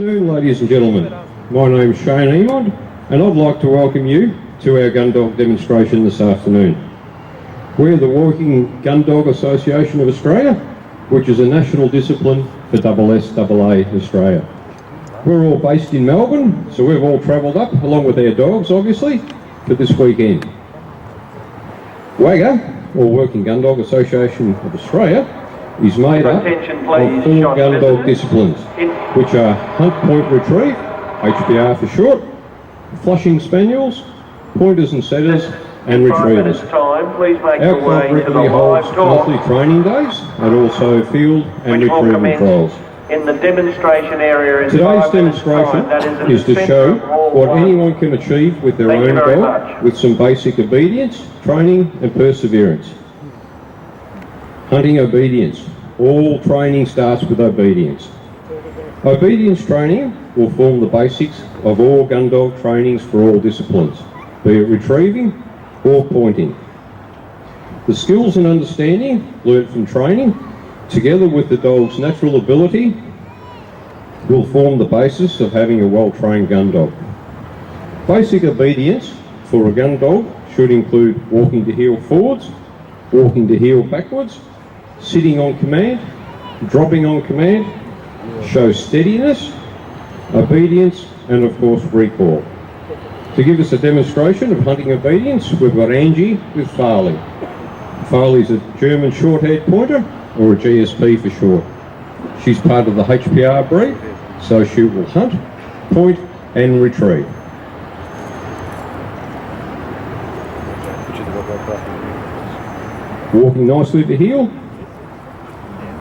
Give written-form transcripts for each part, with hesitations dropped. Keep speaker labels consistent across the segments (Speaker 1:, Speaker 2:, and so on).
Speaker 1: afternoon, ladies and gentlemen. My name's Shane Emond, and I'd like to welcome you to our Gundog demonstration this afternoon. We're the Walking Gundog Association of Australia, which is a national discipline for SSAA Australia. We're all based in Melbourne, so we've all travelled up, along with our dogs obviously, for this weekend. WGAA, or Working Gundog Association of Australia, is made up of 4 Gundog disciplines, which are Hunt, Point, Retrieve, HPR for short, Flushing Spaniels, Pointers and Setters, and Retrievers. Our club regularly holds monthly training days and also field and retrieval trials.
Speaker 2: In the demonstration area in
Speaker 1: Today's demonstration is to show what anyone can achieve with their own dog with some basic obedience, training and perseverance. Hunting obedience. All training starts with obedience. Obedience training will form the basics of all Gundog trainings for all disciplines, be it retrieving or pointing. The skills and understanding learnt from training, together with the dog's natural ability, will form the basis of having a well-trained gun dog. Basic obedience for a gun dog should include walking to heel forwards, walking to heel backwards, sitting on command, dropping on command, show steadiness, obedience, and of course recall. To give us a demonstration of hunting obedience, we've got Angie with Farley. Farley's a German short-haired pointer, or a GSP for short. She's part of the HPR breed, so she will hunt, point and retrieve. Walking nicely to heel.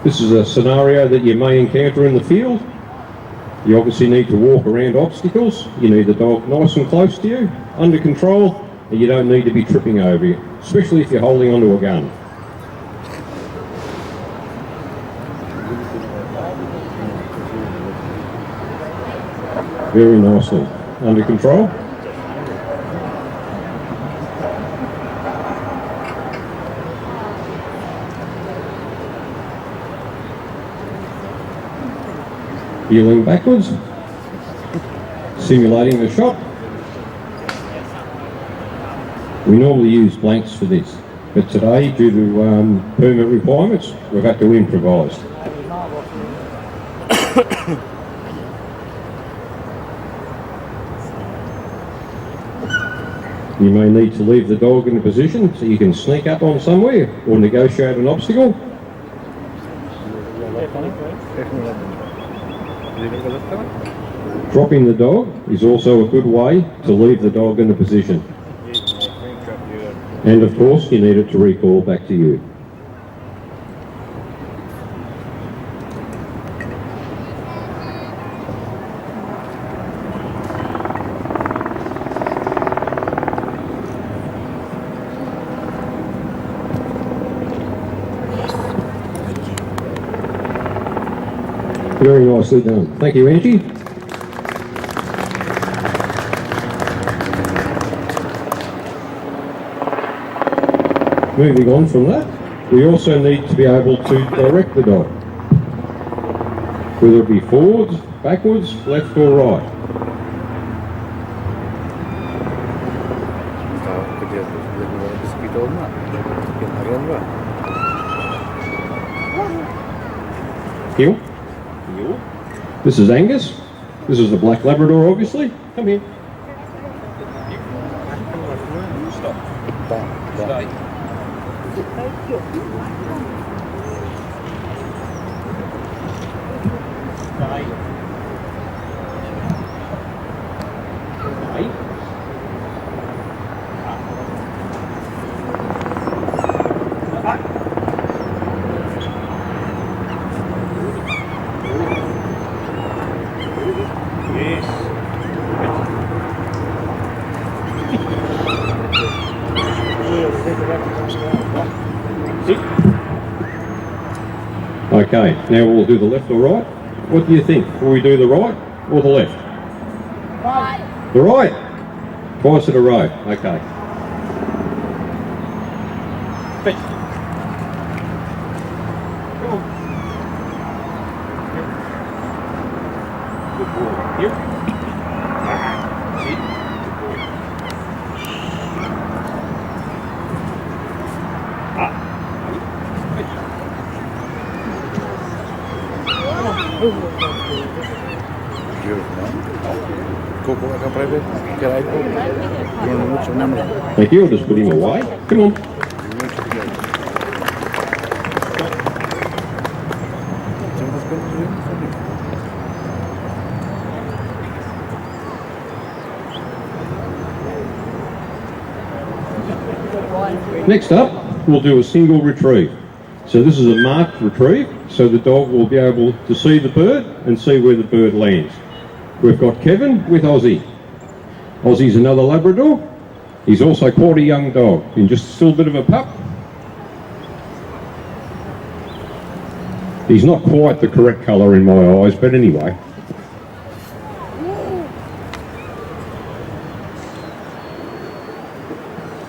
Speaker 1: This is a scenario that you may encounter in the field. You obviously need to walk around obstacles. You need the dog nice and close to you, under control, and you don't need to be tripping over you, especially if you're holding onto a gun. Very nicely. Under control. Heeling backwards. Simulating the shot. We normally use blanks for this, but today, due to permit requirements, we've had to improvise. You may need to leave the dog in a position so you can sneak up on somewhere or negotiate an obstacle. Dropping the dog is also a good way to leave the dog in a position. And of course, you need it to recall back to you. Very nicely done. Thank you, Angie. Moving on from that, we also need to be able to direct the dog, whether it be forwards, backwards, left or right. Heel. This is Angus. This is the Black Labrador, obviously. Come here. Stop. Stay. Okay, now we'll do the left or right. What do you think? Will we do the right or the left? Right. The right? Twice in a row. Okay. Fetch. Come on. Here. Thank you, I'll just put him away. Come on. Next up, we'll do a single retrieve. So this is a marked retrieve, so the dog will be able to see the bird and see where the bird lands. We've got Kevin with Ozzie. Ozzie's another Labrador. He's also quite a young dog, and just still a bit of a pup. He's not quite the correct colour in my eyes, but anyway.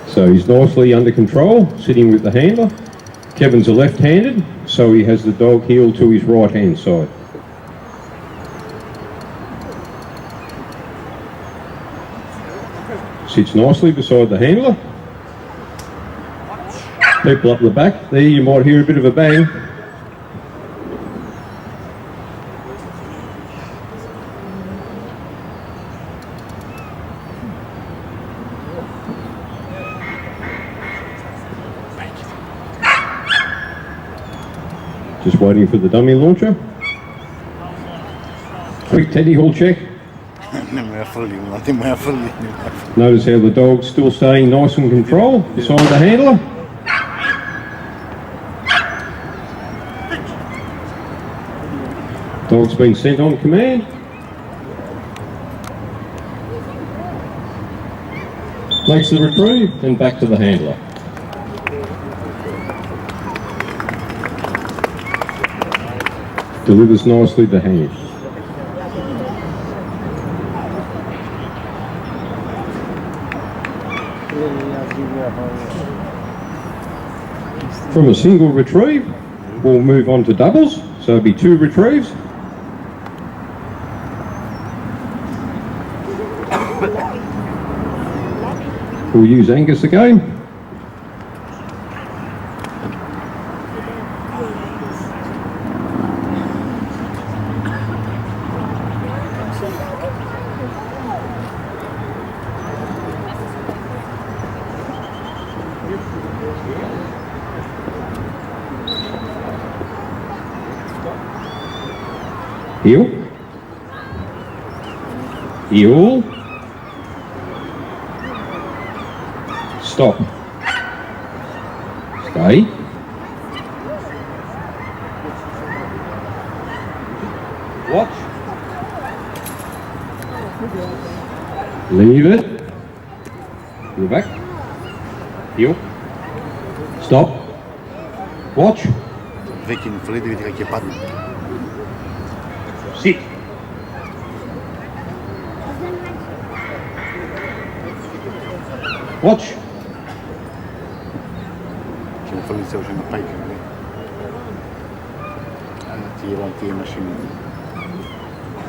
Speaker 1: So he's nicely under control, sitting with the handler. Kevin's a left-handed, so he has the dog heel to his right-hand side. Sits nicely beside the handler. People up the back, there you might hear a bit of a bang. Just waiting for the dummy launcher. Quick teddy hall check. Notice how the dog's still staying nice and control beside the handler. Dog's been sent on command. Makes the retrieve and back to the handler. Delivers nicely to hand. From a single retrieve, we'll move on to doubles, so it'll be 2 retrieves. We'll use Angus again. Heel. Heel. Stop. Stay. Watch. Leave it. Go back. Heel. Stop. Watch. Sit. Watch.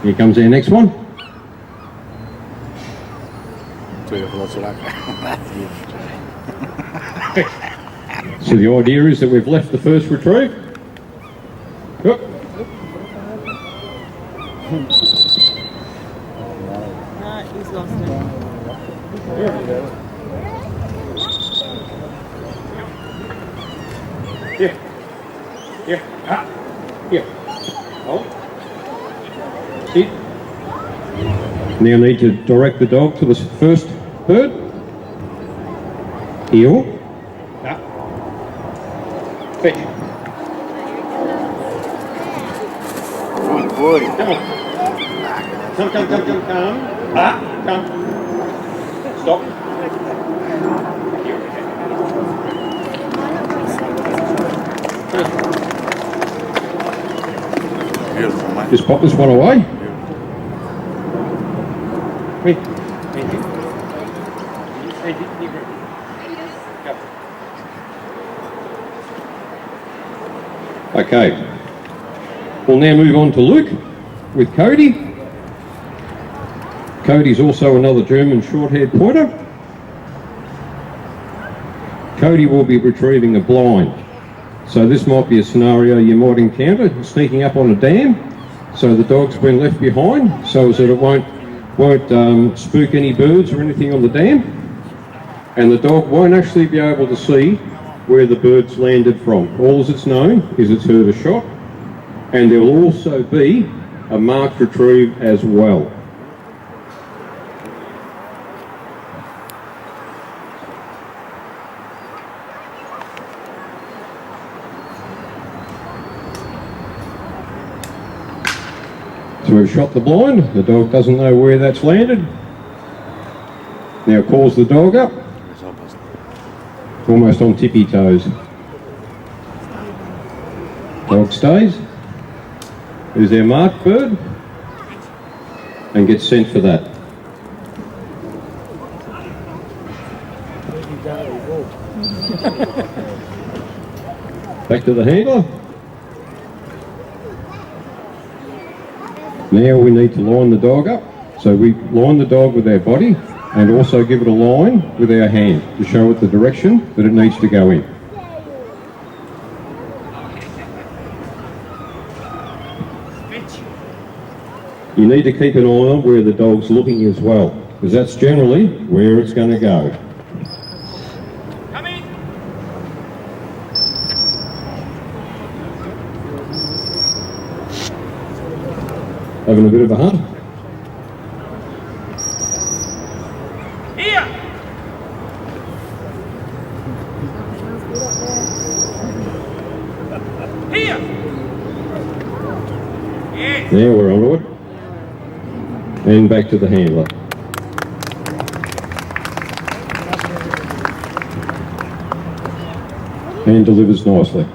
Speaker 1: Here comes our next one. So the idea is that we've left the first retrieve. Yep.
Speaker 3: He's lost it.
Speaker 1: Here. Here. Ah. Here. Hold. Sit. Now need to direct the dog to the first bird. Heel. Ah. Fetch.
Speaker 4: Good boy.
Speaker 1: Come on. Come. Ah, come. Stop. Just pop this one away. Wait. Okay. We'll now move on to Luke with Cody. Cody's also another German short-haired pointer. Cody will be retrieving a blind. So this might be a scenario you might encounter, sneaking up on a dam. So the dog's been left behind so that it won't spook any birds or anything on the dam. And the dog won't actually be able to see where the bird's landed from. All it's known is it's heard a shot. And there will also be a marked retrieve as well. So we've shot the blind, the dog doesn't know where that's landed. Now calls the dog up, almost on tippy toes. Dog stays, is their marked bird, and gets sent for that. Back to the handler. Now we need to line the dog up. So we line the dog with our body and also give it a line with our hand to show it the direction that it needs to go in. You need to keep an eye on where the dog's looking as well, because that's generally where it's going to go. Having a bit of a hunt.
Speaker 5: Here! Here! Yes.
Speaker 1: Now we're onto it. And back to the handler. And delivers nicely.